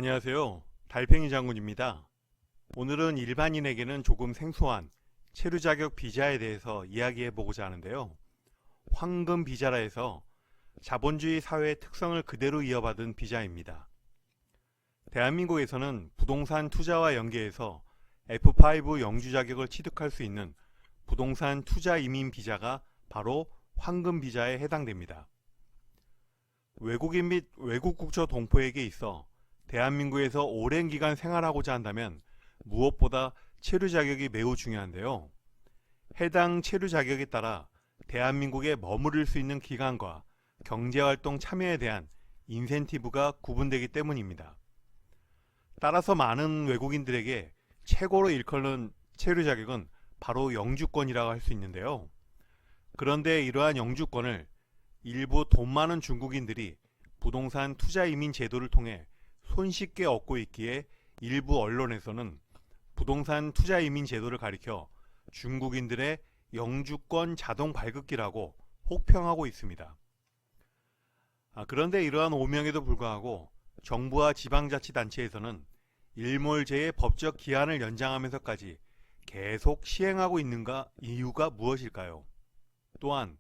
안녕하세요. 달팽이 장군입니다. 오늘은 일반인에게는 조금 생소한 체류 자격 비자에 대해서 이야기해 보고자 하는데요. 황금 비자라 해서 자본주의 사회의 특성을 그대로 이어받은 비자입니다. 대한민국에서는 부동산 투자와 연계해서 F5 영주 자격을 취득할 수 있는 부동산 투자 이민 비자가 바로 황금 비자에 해당됩니다. 외국인 및 외국 국적 동포에게 있어 대한민국에서 오랜 기간 생활하고자 한다면 무엇보다 체류 자격이 매우 중요한데요. 해당 체류 자격에 따라 대한민국에 머무를 수 있는 기간과 경제활동 참여에 대한 인센티브가 구분되기 때문입니다. 따라서 많은 외국인들에게 최고로 일컫는 체류 자격은 바로 영주권이라고 할 수 있는데요. 그런데 이러한 영주권을 일부 돈 많은 중국인들이 부동산 투자 이민 제도를 통해 손쉽게 얻고 있기에 일부 언론에서는 부동산 투자 이민 제도를 가리켜 중국인들의 영주권 자동 발급기라고 혹평하고 있습니다. 그런데 이러한 오명에도 불구하고 정부와 지방자치단체에서는 일몰제의 법적 기한을 연장하면서까지 계속 시행하고 있는가 이유가 무엇일까요? 또한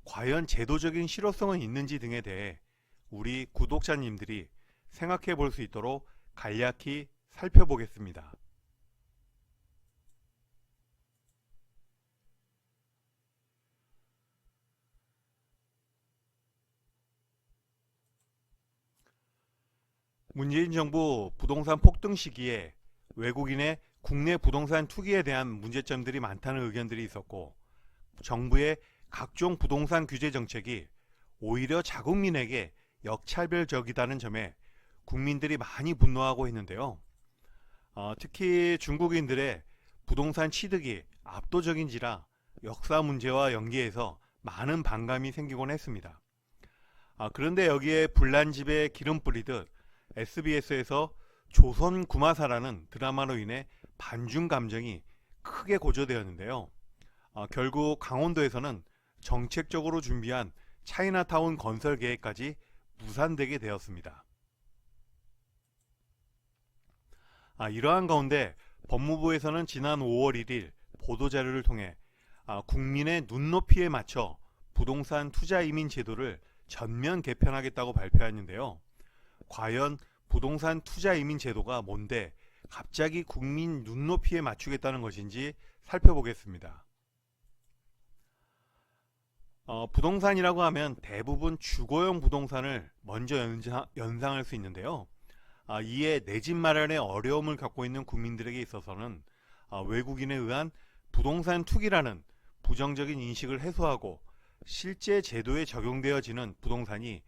과연 제도적인 실효성은 있는지 등에 대해 우리 구독자님들이 생각해 볼 수 있도록 간략히 살펴보겠습니다. 문재인 정부 부동산 폭등 시기에 외국인의 국내 부동산 투기에 대한 문제점들이 많다는 의견들이 있었고, 정부의 각종 부동산 규제 정책이 오히려 자국민에게 역차별적이다는 점에 국민들이 많이 분노하고 있는데요. 특히 중국인들의 부동산 취득이 압도적인지라 역사 문제와 연계해서 많은 반감이 생기곤 했습니다. 그런데 여기에 불난집에 기름 뿌리듯 SBS에서 조선 구마사라는 드라마로 인해 반중 감정이 크게 고조되었는데요. 결국 강원도에서는 정책적으로 준비한 차이나타운 건설 계획까지 무산되게 되었습니다. 이러한 가운데 법무부에서는 지난 5월 1일 보도자료를 통해 국민의 눈높이에 맞춰 부동산 투자 이민 제도를 전면 개편하겠다고 발표했는데요. 과연 부동산 투자 이민 제도가 뭔데 갑자기 국민 눈높이에 맞추겠다는 것인지 살펴보겠습니다. 부동산이라고 하면 대부분 주거용 부동산을 먼저 연상할 수 있는데요. 이에 내 집 마련에 어려움을 겪고 있는 국민들에게 있어서는 외국인에 의한 부동산 투기라는 부정적인 인식을 해소하고 실제 제도에 적용되어지는 부동산이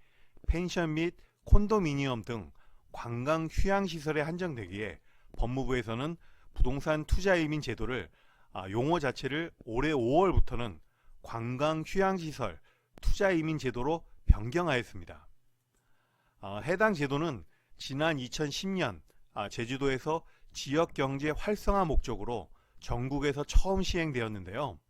펜션 및 콘도미니엄 등 관광 휴양시설에 한정되기에 법무부에서는 부동산 투자 이민 제도를 용어 자체를 올해 5월부터는 관광 휴양시설 투자 이민 제도로 변경하였습니다. 해당 제도는 지난 2010년 제주도에서 지역경제 활성화 목적으로 전국에서 처음 시행되었는데요.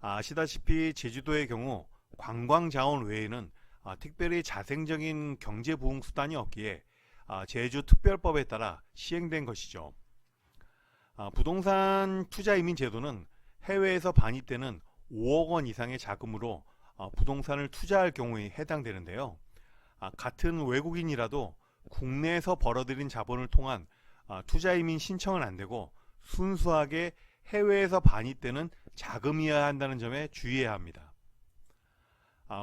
아시다시피 제주도의 경우 관광자원 외에는 특별히 자생적인 경제 부흥 수단이 없기에 제주특별법에 따라 시행된 것이죠. 부동산 투자 이민 제도는 해외에서 반입되는 5억 원 이상의 자금으로 부동산을 투자할 경우에 해당되는데요. 같은 외국인이라도 국내에서 벌어들인 자본을 통한 투자 이민 신청은 안되고 순수하게 해외에서 반입되는 자금이어야 한다는 점에 주의해야 합니다.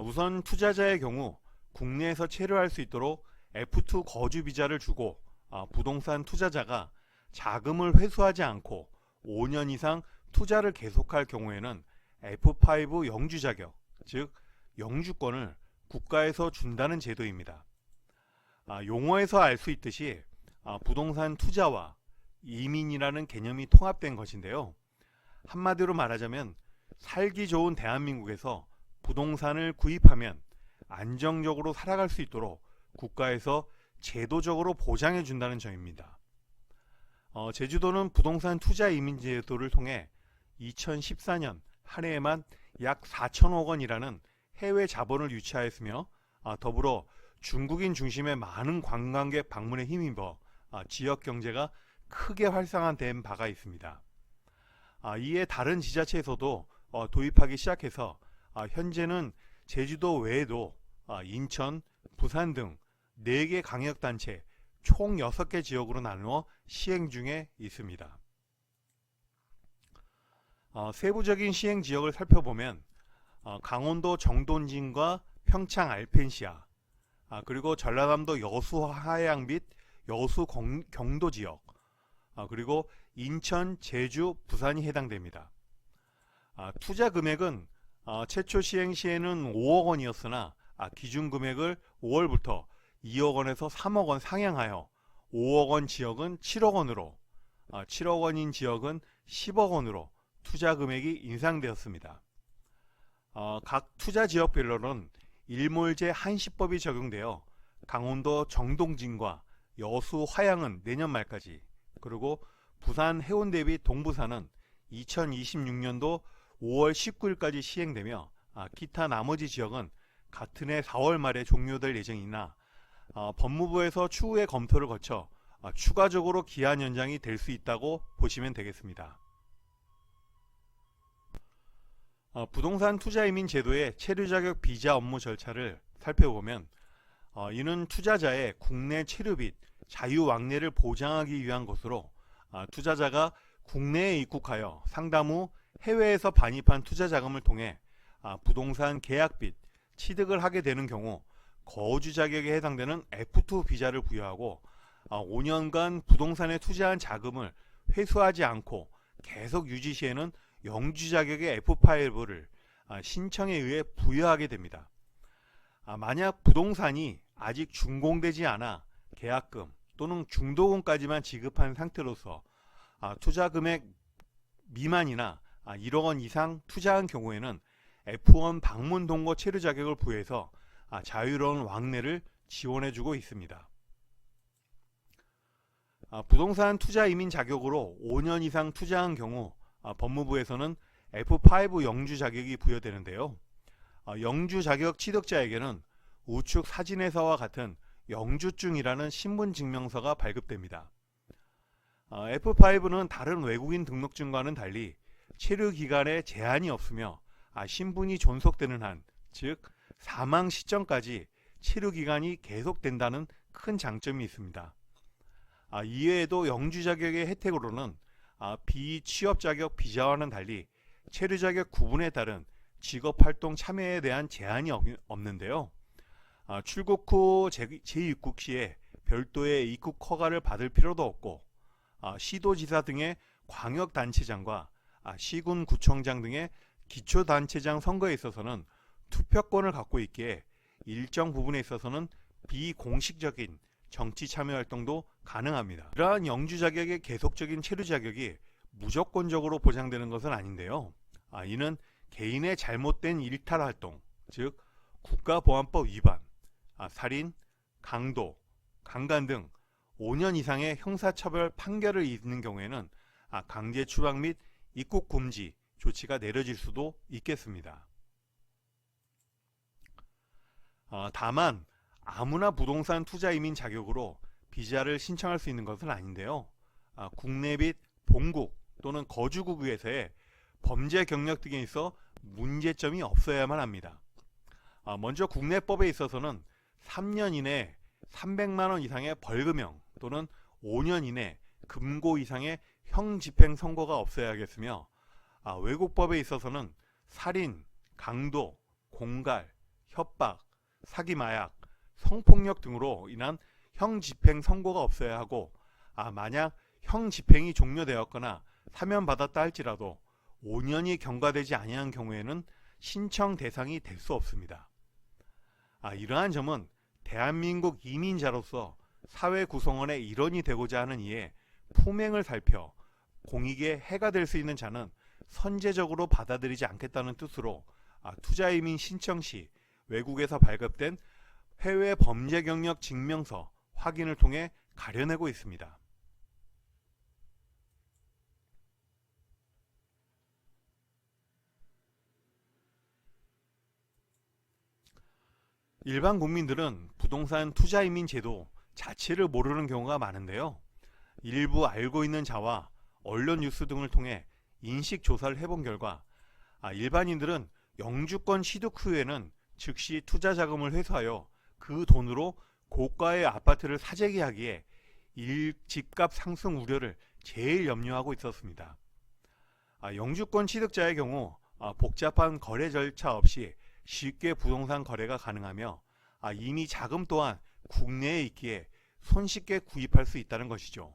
우선 투자자의 경우 국내에서 체류할 수 있도록 F2 거주 비자를 주고 부동산 투자자가 자금을 회수하지 않고 5년 이상 투자를 계속할 경우에는 F5 영주 자격, 즉 영주권을 국가에서 준다는 제도입니다. 용어에서 알 수 있듯이 부동산 투자와 이민이라는 개념이 통합된 것인데요. 한마디로 말하자면 살기 좋은 대한민국에서 부동산을 구입하면 안정적으로 살아갈 수 있도록 국가에서 제도적으로 보장해 준다는 점입니다. 제주도는 부동산 투자 이민 제도를 통해 2014년 한 해에만 약 4천억 원이라는 해외 자본을 유치하였으며 더불어 중국인 중심의 많은 관광객 방문에 힘입어 지역 경제가 크게 활성화된 바가 있습니다. 이에 다른 지자체에서도 도입하기 시작해서 현재는 제주도 외에도 인천, 부산 등 4개 광역단체 총 6개 지역으로 나누어 시행 중에 있습니다. 세부적인 시행 지역을 살펴보면 강원도 정돈진과 평창 알펜시아, 그리고 전라남도 여수 하양 및 여수 경도 지역, 그리고 인천, 제주, 부산이 해당됩니다. 투자 금액은 최초 시행 시에는 5억 원이었으나 기준 금액을 5월부터 2억 원에서 3억 원 상향하여 5억 원 지역은 7억 원으로, 7억 원인 지역은 10억 원으로 투자 금액이 인상되었습니다. 각 투자 지역별로는 일몰제 한시법이 적용되어 강원도 정동진과 여수 화양은 내년 말까지, 그리고 부산 해운대 및 동부산은 2026년도 5월 19일까지 시행되며 기타 나머지 지역은 같은 해 4월 말에 종료될 예정이나 법무부에서 추후에 검토를 거쳐 추가적으로 기한 연장이 될 수 있다고 보시면 되겠습니다. 부동산 투자이민 제도의 체류자격 비자 업무 절차를 살펴보면 이는 투자자의 국내 체류 및 자유왕래를 보장하기 위한 것으로 투자자가 국내에 입국하여 상담 후 해외에서 반입한 투자자금을 통해 부동산 계약 및 취득을 하게 되는 경우 거주 자격에 해당되는 F2 비자를 부여하고 5년간 부동산에 투자한 자금을 회수하지 않고 계속 유지 시에는 영주 자격의 F5를 신청에 의해 부여하게 됩니다. 만약 부동산이 아직 준공되지 않아 계약금 또는 중도금까지만 지급한 상태로서 투자 금액 미만이나 1억 원 이상 투자한 경우에는 F1 방문 동거 체류 자격을 부여해서 자유로운 왕래를 지원해주고 있습니다. 부동산 투자 이민 자격으로 5년 이상 투자한 경우 법무부에서는 F5 영주 자격이 부여되는데요. 영주 자격 취득자에게는 우측 사진에서와 같은 영주증이라는 신분증명서가 발급됩니다. F5는 다른 외국인 등록증과는 달리 체류 기간에 제한이 없으며 신분이 존속되는 한, 즉 사망 시점까지 체류 기간이 계속된다는 큰 장점이 있습니다. 이외에도 영주 자격의 혜택으로는 비취업 자격 비자와는 달리 체류 자격 구분에 따른 직업활동 참여에 대한 제한이 없는데요. 출국 후 재입국 시에 별도의 입국 허가를 받을 필요도 없고 시도지사 등의 광역단체장과 시군구청장 등의 기초단체장 선거에 있어서는 투표권을 갖고 있기에 일정 부분에 있어서는 비공식적인 정치 참여 활동도 가능합니다. 이러한 영주 자격의 계속적인 체류 자격이 무조건적으로 보장되는 것은 아닌데요. 이는 개인의 잘못된 일탈 활동, 즉 국가보안법 위반, 살인, 강도, 강간 등 5년 이상의 형사처벌 판결을 있는 경우에는 강제 추방 및 입국 금지 조치가 내려질 수도 있겠습니다. 다만 아무나 부동산 투자 이민 자격으로 비자를 신청할 수 있는 것은 아닌데요. 국내 및 본국 또는 거주국에서의 범죄 경력 등에 있어 문제점이 없어야만 합니다. 먼저 국내법에 있어서는 3년 이내 300만원 이상의 벌금형 또는 5년 이내 금고 이상의 형집행 선고가 없어야겠으며 외국법에 있어서는 살인, 강도, 공갈, 협박, 사기 마약, 성폭력 등으로 인한 형집행 선고가 없어야 하고 만약 형집행이 종료되었거나 사면받았다 할지라도 5년이 경과되지 아니한 경우에는 신청 대상이 될 수 없습니다. 이러한 점은 대한민국 이민자로서 사회 구성원의 일원이 되고자 하는 이에 품행을 살펴 공익에 해가 될 수 있는 자는 선제적으로 받아들이지 않겠다는 뜻으로 투자이민 신청 시 외국에서 발급된 해외 범죄 경력 증명서 확인을 통해 가려내고 있습니다. 일반 국민들은 부동산 투자이민 제도 자체를 모르는 경우가 많은데요. 일부 알고 있는 자와 언론 뉴스 등을 통해 인식 조사를 해본 결과 일반인들은 영주권 취득 후에는 즉시 투자 자금을 회수하여 그 돈으로 고가의 아파트를 사재기하기에 집값 상승 우려를 제일 염려하고 있었습니다. 영주권 취득자의 경우 복잡한 거래 절차 없이 쉽게 부동산 거래가 가능하며 이미 자금 또한 국내에 있기에 손쉽게 구입할 수 있다는 것이죠.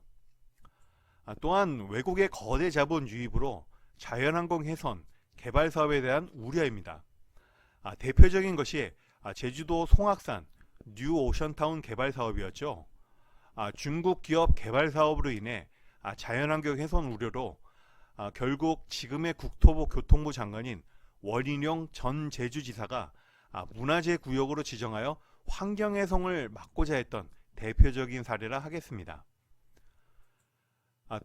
또한 외국의 거대 자본 유입으로 자연항공 훼손, 개발 사업에 대한 우려입니다. 대표적인 것이 제주도 송악산 뉴오션타운 개발 사업이었죠. 중국 기업 개발 사업으로 인해 자연환경 훼손 우려로 결국 지금의 국토부 교통부 장관인 원희룡 전 제주지사가 문화재 구역으로 지정하여 환경훼손을 막고자 했던 대표적인 사례라 하겠습니다.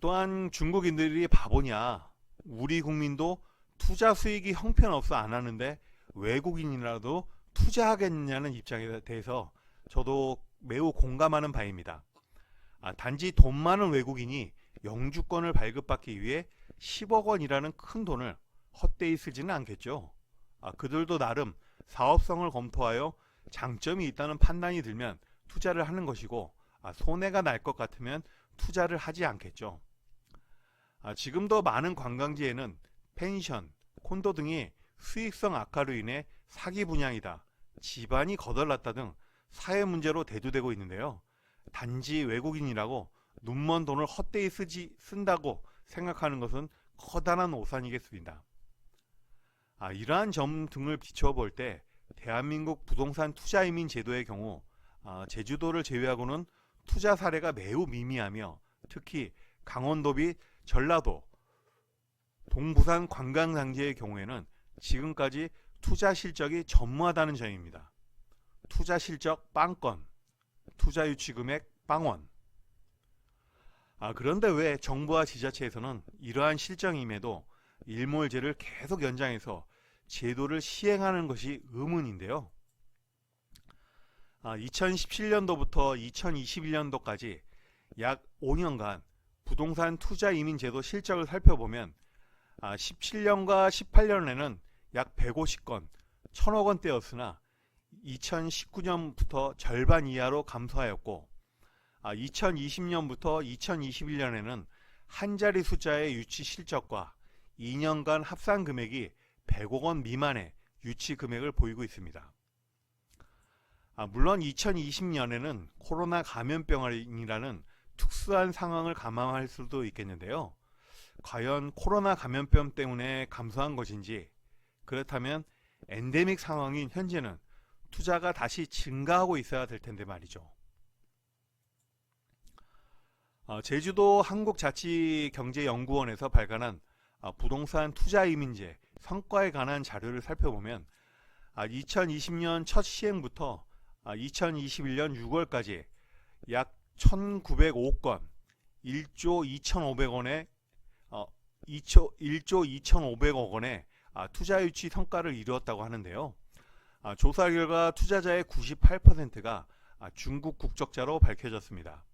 또한 중국인들이 바보냐, 우리 국민도 투자 수익이 형편없어 안 하는데 외국인이라도 투자하겠냐는 입장에 대해서 저도 매우 공감하는 바입니다. 단지 돈 많은 외국인이 영주권을 발급받기 위해 10억 원이라는 큰 돈을 헛되이 쓰지는 않겠죠. 그들도 나름 사업성을 검토하여 장점이 있다는 판단이 들면 투자를 하는 것이고 손해가 날 것 같으면 투자를 하지 않겠죠. 지금도 많은 관광지에는 펜션, 콘도 등이 수익성 악화로 인해 사기 분양이다, 집안이 거덜났다 등 사회 문제로 대두되고 있는데요. 단지 외국인이라고 눈먼 돈을 헛되이 쓴다고 생각하는 것은 커다란 오산이겠습니다. 이러한 점 등을 비춰볼 때 대한민국 부동산 투자이민 제도의 경우 제주도를 제외하고는 투자 사례가 매우 미미하며 특히 강원도 및 전라도, 동부산 관광단지의 경우에는 지금까지 투자 실적이 전무하다는 점입니다. 투자 실적 빵건, 투자 유치 금액 빵원. 그런데 왜 정부와 지자체에서는 이러한 실정임에도 일몰제를 계속 연장해서 제도를 시행하는 것이 의문인데요. 2017년도부터 2021년도까지 약 5년간 부동산 투자 이민 제도 실적을 살펴보면 17년과 18년에는 약 150건, 1000억 원대였으나 2019년부터 절반 이하로 감소하였고 2020년부터 2021년에는 한 자리 숫자의 유치 실적과 2년간 합산 금액이 100억 원 미만의 유치 금액을 보이고 있습니다. 물론 2020년에는 코로나 감염병이라는 특수한 상황을 감안할 수도 있겠는데요. 과연 코로나 감염병 때문에 감소한 것인지, 그렇다면 엔데믹 상황인 현재는 투자가 다시 증가하고 있어야 될 텐데 말이죠. 제주도 한국자치경제연구원에서 발간한 부동산 투자 이민제 성과에 관한 자료를 살펴보면 2020년 첫 시행부터 2021년 6월까지 약 1905건 1조 2,500원에 1조 2,500억 원의 투자 유치 성과를 이루었다고 하는데요. 조사 결과 투자자의 98%가 중국 국적자로 밝혀졌습니다.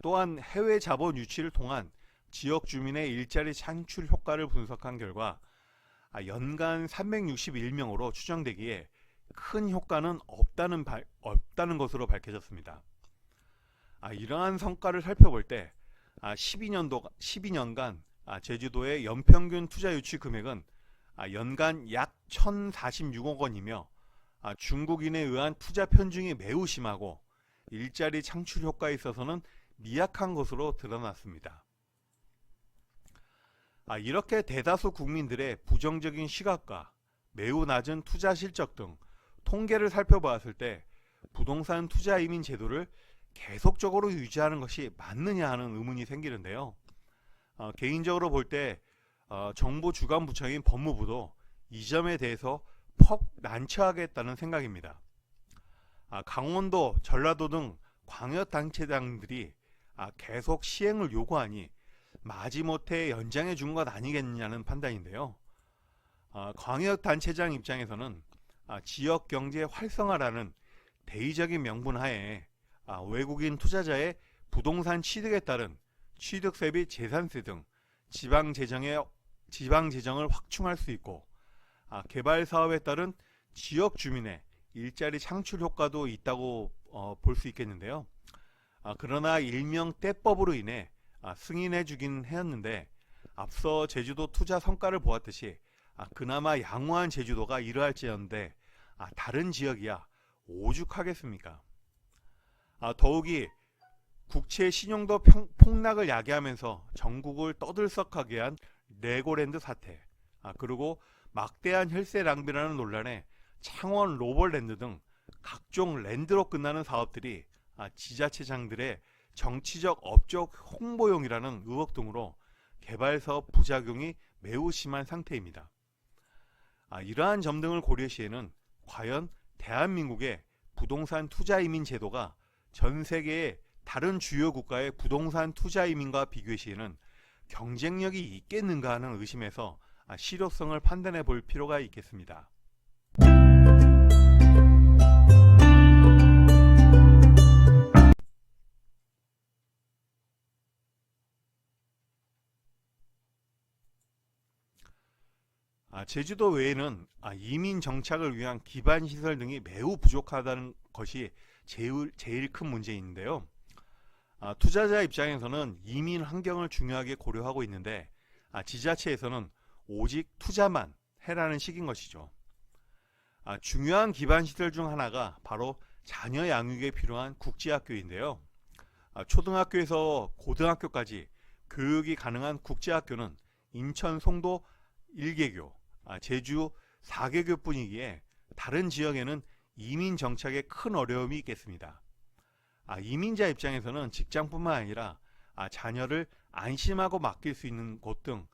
또한 해외 자본 유치를 통한 지역 주민의 일자리 창출 효과를 분석한 결과 연간 361명으로 추정되기에 큰 효과는 없다는 것으로 밝혀졌습니다. 이러한 성과를 살펴볼 때 12년간 제주도의 연평균 투자 유치 금액은 연간 약 1,046억 원이며 중국인에 의한 투자 편중이 매우 심하고 일자리 창출 효과에 있어서는 미약한 것으로 드러났습니다. 이렇게 대다수 국민들의 부정적인 시각과 매우 낮은 투자 실적 등 통계를 살펴보았을 때 부동산 투자 이민 제도를 계속적으로 유지하는 것이 맞느냐 하는 의문이 생기는데요. 개인적으로 볼 때 정부 주관 부처인 법무부도 이 점에 대해서 퍽 난처하겠다는 생각입니다. 강원도, 전라도 등 광역단체장들이 계속 시행을 요구하니 마지못해 연장해 준 것 아니겠느냐는 판단인데요. 광역단체장 입장에서는 지역경제 활성화라는 대의적인 명분 하에 외국인 투자자의 부동산 취득에 따른 취득세 및 재산세 등 지방재정을 확충할 수 있고, 개발 사업에 따른 지역 주민의 일자리 창출 효과도 있다고 볼 수 있겠는데요. 그러나 일명 떼법으로 인해 승인해 주긴 했는데, 앞서 제주도 투자 성과를 보았듯이 그나마 양호한 제주도가 이러할지언데 다른 지역이야 오죽하겠습니까? 더욱이 국채 신용도 폭락을 야기하면서 전국을 떠들썩하게 한 레고랜드 사태, 그리고 막대한 혈세 낭비라는 논란에 창원 로벌랜드 등 각종 랜드로 끝나는 사업들이 지자체장들의 정치적 업적 홍보용이라는 의혹 등으로 개발사업 부작용이 매우 심한 상태입니다. 이러한 점 등을 고려시에는 과연 대한민국의 부동산 투자 이민 제도가 전 세계의 다른 주요 국가의 부동산 투자 이민과 비교 시에는 경쟁력이 있겠는가 하는 의심에서 실효성을 판단해 볼 필요가 있겠습니다. 제주도 외에는 이민 정착을 위한 기반 시설 등이 매우 부족하다는 것이 제일 큰 문제인데요. 투자자 입장에서는 이민 환경을 중요하게 고려하고 있는데, 지자체에서는 오직 투자만 해라는 식인 것이죠. 중요한 기반 시설 중 하나가 바로 자녀 양육에 필요한 국제학교인데요. 초등학교에서 고등학교까지 교육이 가능한 국제학교는 인천 송도 1개교, 제주 4개교뿐이기에 다른 지역에는 이민 정착에 큰 어려움이 있겠습니다. 이민자 입장에서는 직장뿐만 아니라 자녀를 안심하고 맡길 수 있는 곳 등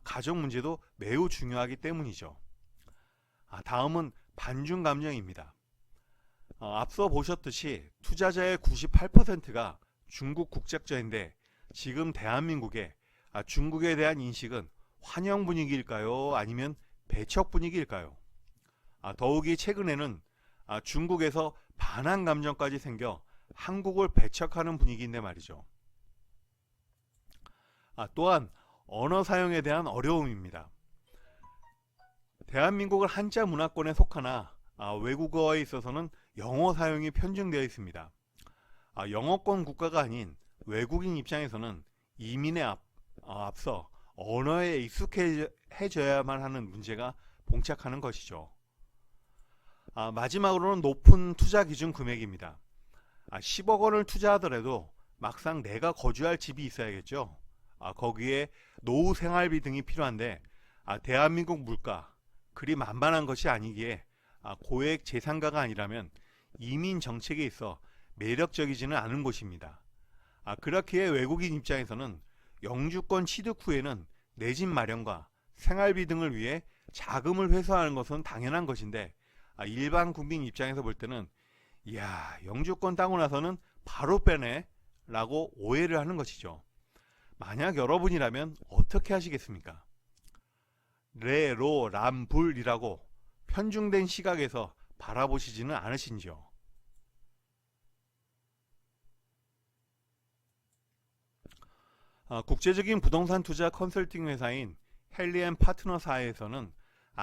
가족 문제도 매우 중요하기 때문이죠. 다음은 반중 감정입니다. 앞서 보셨듯이 투자자의 98%가 중국 국적자인데, 지금 대한민국의 중국에 대한 인식은 환영 분위기일까요? 아니면 배척 분위기일까요? 더욱이 최근에는 중국에서 반한 감정까지 생겨 한국을 배척하는 분위기인데 말이죠. 또한 언어 사용에 대한 어려움입니다. 대한민국은 한자 문화권에 속하나 외국어에 있어서는 영어 사용이 편중되어 있습니다. 영어권 국가가 아닌 외국인 입장에서는 이민에 앞서 언어에 익숙해져야만 하는 문제가 봉착하는 것이죠. 마지막으로는 높은 투자 기준 금액입니다. 10억 원을 투자하더라도 막상 내가 거주할 집이 있어야겠죠. 거기에 노후 생활비 등이 필요한데, 대한민국 물가 그리 만만한 것이 아니기에 고액 재산가가 아니라면 이민 정책에 있어 매력적이지는 않은 곳입니다. 그렇기에 외국인 입장에서는 영주권 취득 후에는 내 집 마련과 생활비 등을 위해 자금을 회수하는 것은 당연한 것인데, 일반 국민 입장에서 볼 때는 이야, 영주권 따고 나서는 바로 빼네 라고 오해를 하는 것이죠. 만약 여러분이라면 어떻게 하시겠습니까? 레, 로, 람, 불이라고 편중된 시각에서 바라보시지는 않으신지요? 국제적인 부동산 투자 컨설팅 회사인 헨리앤파트너사에서는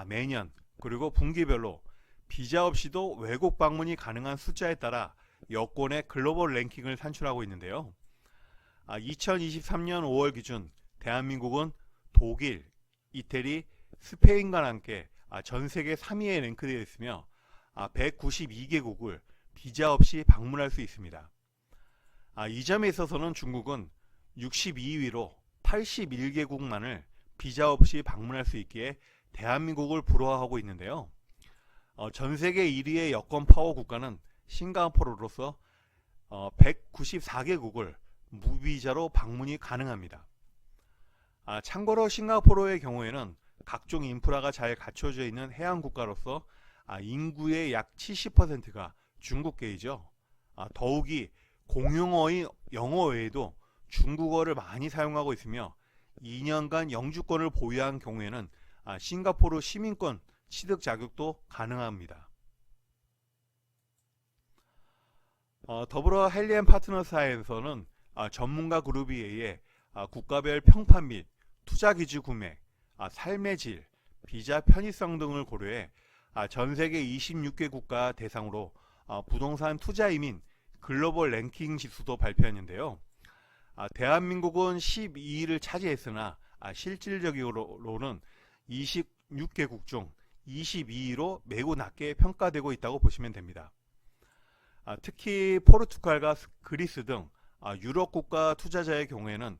매년 그리고 분기별로 비자 없이도 외국 방문이 가능한 숫자에 따라 여권의 글로벌 랭킹을 산출하고 있는데요. 2023년 5월 기준 대한민국은 독일, 이태리, 스페인과 함께 전 세계 3위에 랭크되어 있으며 192개국을 비자 없이 방문할 수 있습니다. 이 점에 있어서는 중국은 62위로 81개국만을 비자 없이 방문할 수 있기에 대한민국을 부러워하고 있는데요. 전 세계 1위의 여권 파워 국가는 싱가포르로서 194개국을 무비자로 방문이 가능합니다. 참고로 싱가포르의 경우에는 각종 인프라가 잘 갖춰져 있는 해양 국가로서 인구의 약 70%가 중국계이죠. 더욱이 공용어인 영어 외에도 중국어를 많이 사용하고 있으며 2년간 영주권을 보유한 경우에는 싱가포르 시민권 취득 자격도 가능합니다. 더불어 헬리앤 파트너스사에서는 전문가 그룹에 의해 국가별 평판 및 투자 기주 구매, 삶의 질, 비자 편의성 등을 고려해 전 세계 26개 국가 대상으로 부동산 투자 이민 글로벌 랭킹 지수도 발표했는데요. 대한민국은 12위를 차지했으나 실질적으로는 26개국 중 22위로 매우 낮게 평가되고 있다고 보시면 됩니다. 특히 포르투갈과 그리스 등 유럽 국가 투자자의 경우에는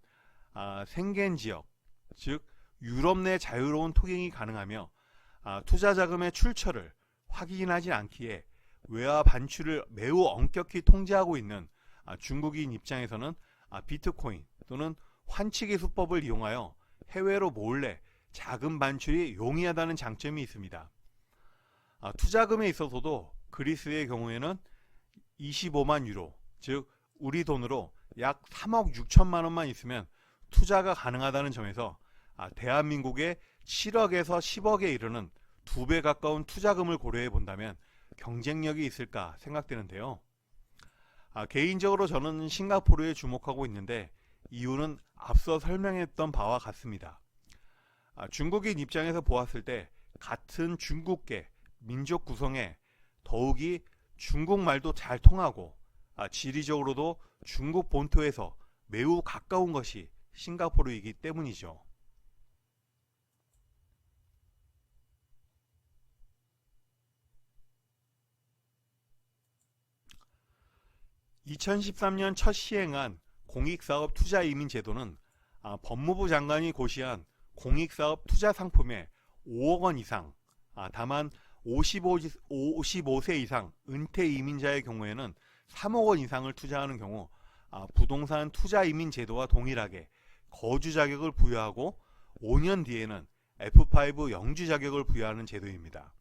생겐 지역, 즉 유럽 내 자유로운 통행이 가능하며 투자 자금의 출처를 확인하지 않기에 외화 반출을 매우 엄격히 통제하고 있는 중국인 입장에서는 비트코인 또는 환치기 수법을 이용하여 해외로 몰래 자금 반출이 용이하다는 장점이 있습니다. 투자금에 있어서도 그리스의 경우에는 25만 유로, 즉 우리 돈으로 약 3억 6천만 원만 있으면 투자가 가능하다는 점에서 대한민국의 7억에서 10억에 이르는 2배 가까운 투자금을 고려해 본다면 경쟁력이 있을까 생각되는데요. 개인적으로 저는 싱가포르에 주목하고 있는데 이유는 앞서 설명했던 바와 같습니다. 중국인 입장에서 보았을 때 같은 중국계 민족 구성에 더욱이 중국말도 잘 통하고 지리적으로도 중국 본토에서 매우 가까운 것이 싱가포르이기 때문이죠. 2013년 첫 시행한 공익사업 투자이민 제도는 법무부 장관이 고시한 공익사업 투자 상품의 5억 원 이상, 다만 55세 이상 은퇴 이민자의 경우에는 3억 원 이상을 투자하는 경우 부동산 투자 이민 제도와 동일하게 거주 자격을 부여하고 5년 뒤에는 F5 영주 자격을 부여하는 제도입니다.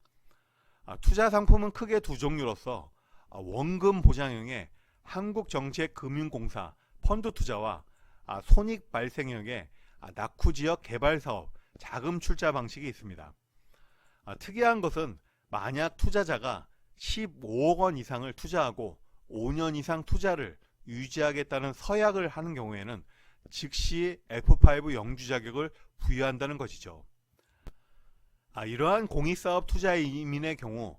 투자 상품은 크게 두 종류로서 원금 보장형의 한국정책금융공사 펀드 투자와 손익 발생형의 낙후지역 개발사업 자금 출자 방식이 있습니다. 특이한 것은 만약 투자자가 15억 원 이상을 투자하고 5년 이상 투자를 유지하겠다는 서약을 하는 경우에는 즉시 F5 영주 자격을 부여한다는 것이죠. 이러한 공익사업 투자 이민의 경우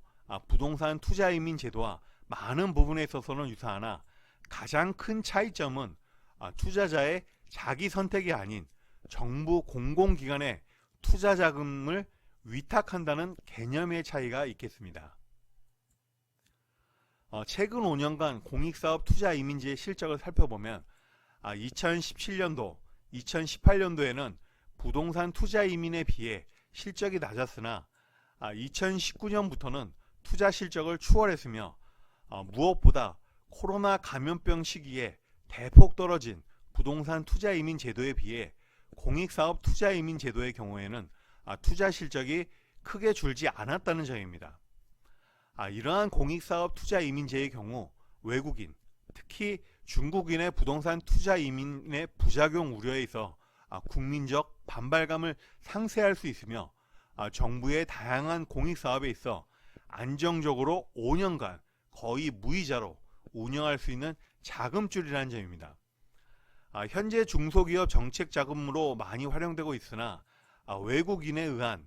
부동산 투자 이민 제도와 많은 부분에 있어서는 유사하나 가장 큰 차이점은 투자자의 자기 선택이 아닌 정부 공공기관에 투자 자금을 위탁한다는 개념의 차이가 있겠습니다. 최근 5년간 공익사업 투자 이민지의 실적을 살펴보면 2017년도, 2018년도에는 부동산 투자 이민에 비해 실적이 낮았으나 2019년부터는 투자 실적을 추월했으며 무엇보다 코로나 감염병 시기에 대폭 떨어진 부동산 투자 이민 제도에 비해 공익사업 투자 이민 제도의 경우에는 투자 실적이 크게 줄지 않았다는 점입니다. 이러한 공익사업 투자 이민제의 경우 외국인, 특히 중국인의 부동산 투자 이민의 부작용 우려에 있어 국민적 반발감을 상쇄할 수 있으며 정부의 다양한 공익사업에 있어 안정적으로 5년간 거의 무이자로 운영할 수 있는 자금줄이라는 점입니다. 현재 중소기업 정책자금으로 많이 활용되고 있으나 외국인에 의한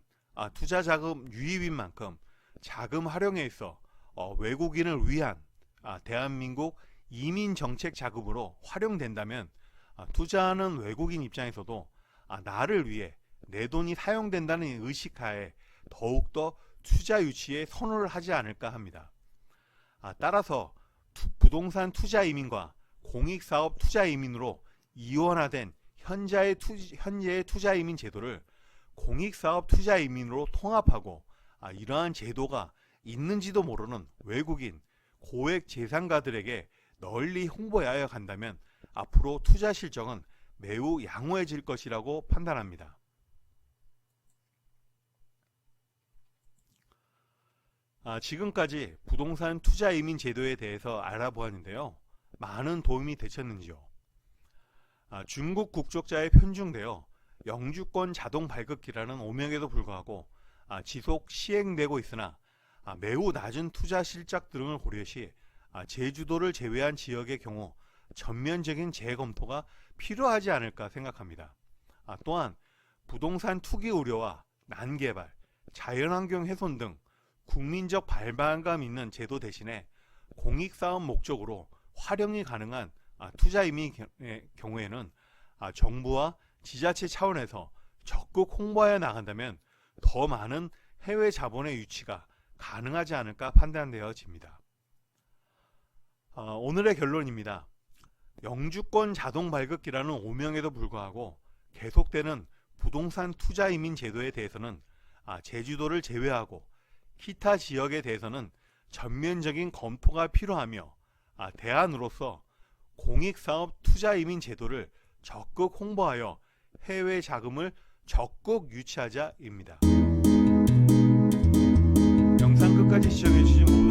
투자자금 유입인 만큼 자금 활용에 있어 외국인을 위한 대한민국 이민정책자금으로 활용된다면 투자하는 외국인 입장에서도 나를 위해 내 돈이 사용된다는 의식하에 더욱더 투자 유치에 선호를 하지 않을까 합니다. 따라서 부동산 투자 이민과 공익사업 투자 이민으로 이원화된 현재의 투자 이민 제도를 공익사업 투자 이민으로 통합하고 이러한 제도가 있는지도 모르는 외국인 고액 재산가들에게 널리 홍보하여 간다면 앞으로 투자 실적은 매우 양호해질 것이라고 판단합니다. 지금까지 부동산 투자 이민 제도에 대해서 알아보았는데요. 많은 도움이 되셨는지요? 중국 국적자에 편중되어 영주권 자동 발급기라는 오명에도 불구하고 지속 시행되고 있으나 매우 낮은 투자 실적 등을 고려시 제주도를 제외한 지역의 경우 전면적인 재검토가 필요하지 않을까 생각합니다. 또한 부동산 투기 우려와 난개발, 자연환경 훼손 등 국민적 발발감 있는 제도 대신에 공익사업 목적으로 활용이 가능한 투자 이민의 경우에는 정부와 지자체 차원에서 적극 홍보하여 나간다면 더 많은 해외 자본의 유치가 가능하지 않을까 판단되어집니다. 오늘의 결론입니다. 영주권 자동 발급기라는 오명에도 불구하고 계속되는 부동산 투자 이민 제도에 대해서는 제주도를 제외하고 기타 지역에 대해서는 전면적인 검토가 필요하며 대안으로서 공익사업 투자 이민 제도를 적극 홍보하여 해외 자금을 적극 유치하자입니다. 영상 끝까지 시청해주신 모든